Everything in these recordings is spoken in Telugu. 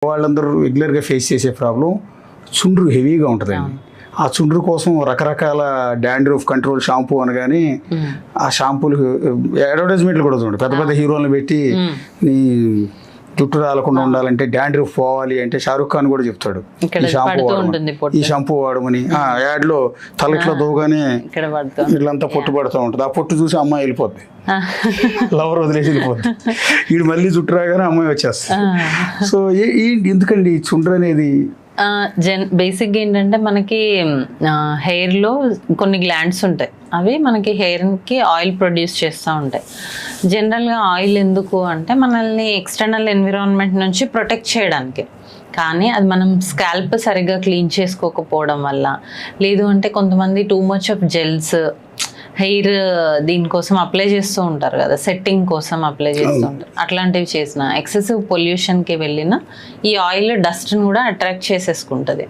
వాళ్ళందరూ రెగ్యులర్గా ఫేస్ చేసే ప్రాబ్లం చుండ్రు హెవీగా ఉంటుందండి. ఆ చుండ్రు కోసం రకరకాల డాండ్రఫ్ కంట్రోల్ షాంపూ అనగానే ఆ షాంపూలు అడ్వర్టైజ్మెంట్లు కూడా చూడండి, పెద్ద పెద్ద హీరోలను పెట్టి నీ జుట్టు రాలకుండా ఉండాలంటే డాండ్రఫ్ పోవాలి అంటే షారుఖ్ ఖాన్ కూడా చెప్తాడు ఈ షాంపూ వాడమని. ఆ యాడ్లో తలట్లో దోగానే ఇట్లంతా పొట్టు పడుతూ ఉంటుంది. ఆ పొట్టు చూసి అమ్మాయి వెళ్ళిపోద్ది, లవర్ వదిలేసి వెళ్ళిపోద్ది. వీడు మళ్ళీ జుట్టు రాగానే అమ్మాయి వచ్చేస్తుంది. సో ఎందుకండి చుండ్రు అనేది? బేసిక్గా ఏంటంటే మనకి హెయిర్లో కొన్ని గ్లాండ్స్ ఉంటాయి, అవి మనకి హెయిర్కి ఆయిల్ ప్రొడ్యూస్ చేస్తూ ఉంటాయి. జనరల్గా ఆయిల్ ఎందుకు అంటే మనల్ని ఎక్స్టర్నల్ ఎన్విరాన్మెంట్ నుంచి ప్రొటెక్ట్ చేయడానికి. కానీ అది మనం స్కాల్ప్ సరిగ్గా క్లీన్ చేసుకోకపోవడం వల్ల, లేదు అంటే కొంతమంది too much of gels hair దీనికోసం అప్లై చేస్తూ ఉంటారు కదా, సెట్టింగ్ కోసం అప్లై చేస్తూ ఉంటారు. అట్లాంటివి చేసిన ఎక్సెసివ్ పొల్యూషన్కి వెళ్ళిన ఈ ఆయిల్ డస్ట్ని కూడా అట్రాక్ట్ చేసేసుకుంటుంది.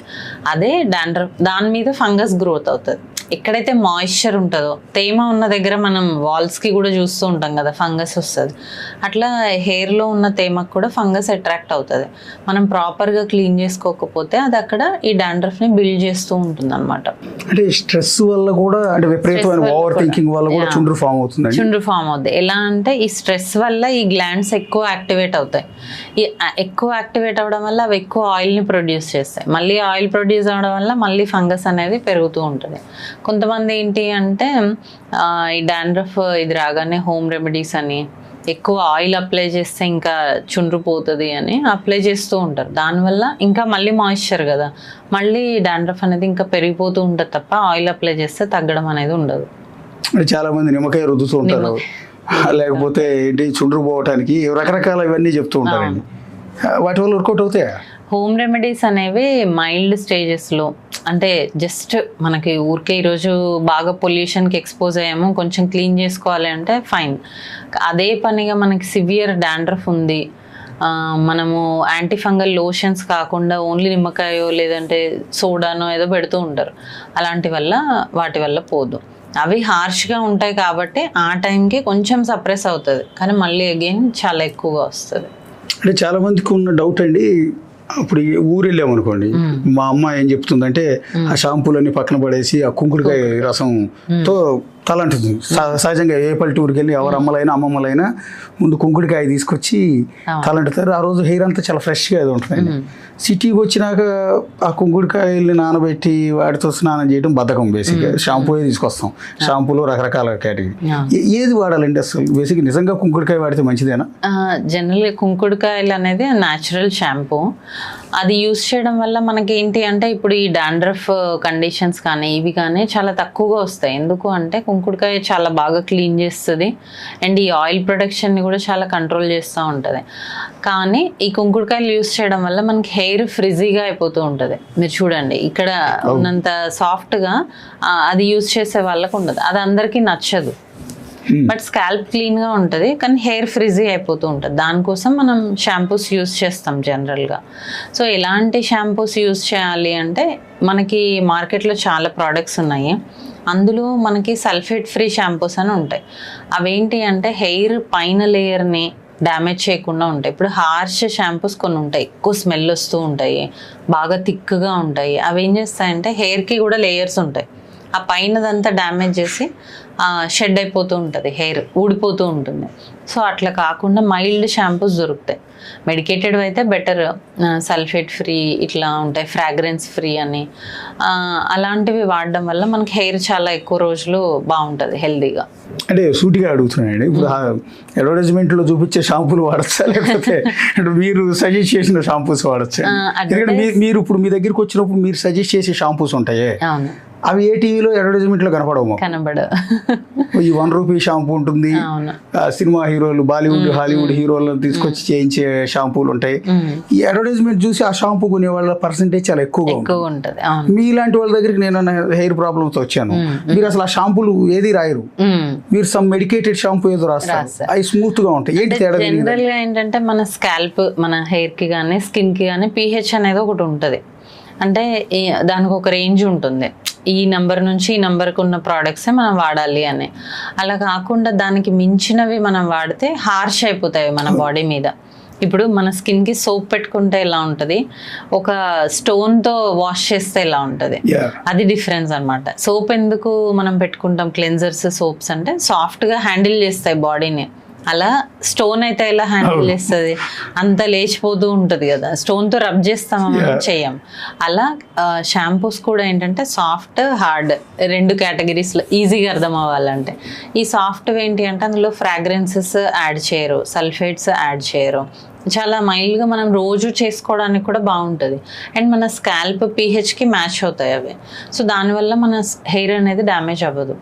అదే డాండ్రఫ్, దాని మీద ఫంగస్ గ్రోత్ అవుతుంది. ఎక్కడైతే మాయిశ్చర్ ఉంటుందో, తేమ ఉన్న దగ్గర మనం వాల్స్కి కూడా చూస్తూ ఉంటాం కదా ఫంగస్ వస్తుంది. అట్లా హెయిర్లో ఉన్న తేమకు కూడా ఫంగస్ అట్రాక్ట్ అవుతుంది. మనం ప్రాపర్గా క్లీన్ చేసుకోకపోతే అది అక్కడ ఈ డాండ్రఫ్ని బిల్డ్ చేస్తూ ఉంటుంది అనమాట. అంటే స్ట్రెస్ వల్ల కూడా, అంటే విపరీతమైన ఓవర్ థింకింగ్ వల్ల కూడా చుండ్రు ఫామ్ అవుతుంది. చుండ్రు ఫామ్ అవుతుంది. ఎలా అంటే ఈ స్ట్రెస్ వల్ల ఈ గ్లాండ్స్ ఎక్కువ యాక్టివేట్ అవుతాయి. ఈ ఎక్కువ యాక్టివేట్ అవ్వడం వల్ల అవి ఎక్కువ ఆయిల్ని ప్రొడ్యూస్ చేస్తాయి. మళ్ళీ ఆయిల్ ప్రొడ్యూస్ అవ్వడం వల్ల మళ్ళీ ఫంగస్ అనేది పెరుగుతూ ఉంటుంది. కొంతమంది ఏంటి అంటే ఈ డాండ్రఫ్ ఇది రాగానే హోమ్ రెమెడీస్ అని, ఎక్కువ ఆయిల్ అప్లై చేస్తే ఇంకా చుండ్రు పోతుంది అని అప్లై చేస్తూ ఉంటారు. దానివల్ల ఇంకా మళ్ళీ మాయిశ్చర్ కదా, మళ్ళీ డాండ్రఫ్ అనేది ఇంకా పెరిగిపోతూ ఉంటుంది తప్ప ఆయిల్ అప్లై చేస్తే తగ్గడం అనేది ఉండదు. చాలా మంది నిమ్మకాయ రుద్దుతూ ఉంటారు, లేకపోతే ఏంటి చుండ్రు పోవటానికి రకరకాల ఇవన్నీ చెప్తూ ఉంటారండి. వాటి వల్ల వర్కౌట్ అవుతాయా? హోమ్ రెమెడీస్ అనేవి మైల్డ్ స్టేజెస్లో, అంటే జస్ట్ మనకి ఊరికే ఈరోజు బాగా పొల్యూషన్కి ఎక్స్పోజ్ అయ్యాము, కొంచెం క్లీన్ చేసుకోవాలి అంటే ఫైన్. అదే పనిగా మనకి సివియర్ డాండ్రఫ్ ఉంది, మనము యాంటీఫంగల్ లోషన్స్ కాకుండా ఓన్లీ నిమ్మకాయో లేదంటే సోడానో ఏదో పెడుతూ ఉంటారు. వాటి వల్ల పోదు. అవి హార్ష్గా ఉంటాయి కాబట్టి ఆ టైంకి కొంచెం సప్రెస్ అవుతుంది, కానీ మళ్ళీ అగైన్ చాలా ఎక్కువగా వస్తుంది. అంటే చాలా మందికి ఉన్న డౌట్ అండి, అప్పుడు ఊరు వెళ్ళామనుకోండి, మా అమ్మ ఏం చెప్తుందంటే ఆ షాంపూలన్నీ పక్కన పడేసి ఆ కుంకుడుకాయ రసంతో తల అంటుంది. సహజంగా ఏ పల్లెటూరుకి వెళ్ళి ఎవరు అమ్మలైనా అమ్మమ్మలైనా ముందు కుంకుడుకాయ తీసుకొచ్చి తల అంటుతారు. ఆ రోజు హెయిర్ అంతా చాలా ఫ్రెష్గా అది ఉంటుందండి. సిటీకి వచ్చినాక ఆ కుంకుడుకాయల్ని నానబెట్టి వాటితో స్నానం చేయడం బద్ధకం. బేసిక్గా షాంపూ తీసుకొస్తాం, షాంపూలో రకరకాల కేటగిరీ. ఏది వాడాలండి అసలు? బేసిక్గా నిజంగా కుంకుడుకాయ వాడితే మంచిదేనా? జనరల్గా కుంకుడుకాయలు అనేది న్యాచురల్ షాంపూ. అది యూస్ చేయడం వల్ల మనకి ఏంటి అంటే ఇప్పుడు ఈ డాండ్రఫ్ కండిషన్స్ కానీ ఇవి కానీ చాలా తక్కువగా వస్తాయి. ఎందుకు అంటే కుంకుడుకాయ చాలా బాగా క్లీన్ చేస్తుంది అండ్ ఈ ఆయిల్ ప్రొడక్షన్ని కూడా చాలా కంట్రోల్ చేస్తూ ఉంటుంది. కానీ ఈ కుంకుడుకాయలు యూస్ చేయడం వల్ల మనకి హెయిర్ ఫ్రిజీగా అయిపోతూ ఉంటుంది. మీరు చూడండి, ఇక్కడ ఉన్నంత సాఫ్ట్గా అది యూస్ చేసే వాళ్ళకు ఉండదు. అది అందరికీ నచ్చదు, బట్ స్కాల్ప్ క్లీన్గా ఉంటుంది కానీ హెయిర్ ఫ్రిజీ అయిపోతూ ఉంటుంది. దానికోసం మనం షాంపూస్ యూస్ చేస్తాం జనరల్గా. సో ఎలాంటి షాంపూస్ యూస్ చేయాలి అంటే మనకి మార్కెట్లో చాలా ప్రోడక్ట్స్ ఉన్నాయి. అందులో మనకి సల్ఫేట్ ఫ్రీ షాంపూస్ అని ఉంటాయి. అవేంటి అంటే హెయిర్ పైన లేయర్ని డ్యామేజ్ చేయకుండా ఉంటాయి. ఇప్పుడు హార్ష్ షాంపూస్ కొన్ని ఉంటాయి, ఎక్కువ స్మెల్ వస్తూ ఉంటాయి, బాగా థిక్గా ఉంటాయి. అవి ఏం చేస్తాయంటే హెయిర్కి కూడా లేయర్స్ ఉంటాయి, ఆ పైనదంతా డ్యామేజ్ చేసి షెడ్ అయిపోతూ ఉంటుంది, హెయిర్ ఊడిపోతూ ఉంటుంది. సో అట్లా కాకుండా మైల్డ్ షాంపూస్ దొరుకుతాయి. మెడికేటెడ్ అయితే బెటర్, సల్ఫేట్ ఫ్రీ ఇట్లా ఉంటాయి, ఫ్రాగ్రెన్స్ ఫ్రీ అని. అలాంటివి వాడడం వల్ల మనకి హెయిర్ చాలా ఎక్కువ రోజులు బాగుంటుంది హెల్దీగా. అంటే సూటిగా అడుగుతున్నాయండి, ఇప్పుడు అడ్వర్టైజ్మెంట్లో చూపించే షాంపూలు వాడచ్చా, లేకపోతే మీరు సజెస్ట్ చేసిన షాంపూస్ వాడచ్చా? ఎందుకంటే మీరు ఇప్పుడు మీ దగ్గరికి వచ్చినప్పుడు మీరు సజెస్ట్ చేసే షాంపూస్ ఉంటాయే, అవి ఏ టీవీలో అడ్వర్టైజ్మెంట్లో కనపడవు. ఈ 1 రూపీ షాంపూ ఉంటుంది, సినిమా హీరోలు బాలీవుడ్ హాలీవుడ్ హీరోలను తీసుకొచ్చి చేయించే షాంపూలు ఉంటాయి. ఈ అడ్వర్టైజ్మెంట్ చూసి ఆ షాంపూ కొనే వాళ్ళ పర్సెంటేజ్ చాలా ఎక్కువగా ఉంటుంది. మీలాంటి వాళ్ళ దగ్గరికి నేను హెయిర్ ప్రాబ్లమ్స్ వచ్చాను, మీరు అసలు ఆ షాంపూలు ఏది రాయరు, మీరు సమ్ మెడికేటెడ్ షాంపూ ఏదో రాస్తారు, అవి స్మూత్ గా ఉంటాయి. ఏంటి తేడా? జనరల్ గా ఏంటంటే మన స్కాల్ప్, మన హెయిర్ కి కానీ స్కిన్ కి కానీ pH అనేది ఒకటి ఉంటుంది. అంటే దానికి ఒక రేంజ్ ఉంటుంది, ఈ నెంబర్ నుంచి ఈ నెంబర్కి ఉన్న ప్రోడక్ట్సే మనం వాడాలి అని. అలా కాకుండా దానికి మించినవి మనం వాడితే హార్ష్ అయిపోతాయి మన బాడీ మీద. ఇప్పుడు మన స్కిన్కి సోప్ పెట్టుకుంటే ఎలా ఉంటుంది, ఒక స్టోన్తో వాష్ చేస్తే ఎలా ఉంటుంది, అది డిఫరెన్స్ అనమాట. సోప్ ఎందుకు మనం పెట్టుకుంటాం, క్లెన్జర్స్ సోప్స్ అంటే సాఫ్ట్గా హ్యాండిల్ చేస్తాయి బాడీని. అలా స్టోన్ అయితే ఎలా హ్యాండిల్ చేస్తుంది, అంత లేచిపోతూ ఉంటుంది కదా, స్టోన్తో రబ్ చేస్తామా మనం, చెయ్యం. అలా షాంపూస్ కూడా ఏంటంటే సాఫ్ట్ హార్డ్ రెండు కేటగిరీస్లో ఈజీగా అర్థం అవ్వాలంటే. ఈ సాఫ్ట్ ఏంటి అంటే అందులో ఫ్రాగ్రెన్సెస్ యాడ్ చేయరు, సల్ఫేట్స్ యాడ్ చేయరు, చాలా మైల్డ్గా మనం రోజు చేసుకోవడానికి కూడా బాగుంటుంది. అండ్ మన స్కాల్ప్ pHకి మ్యాచ్ అవుతాయి అవి. సో దానివల్ల మన హెయిర్ అనేది డ్యామేజ్ అవ్వదు.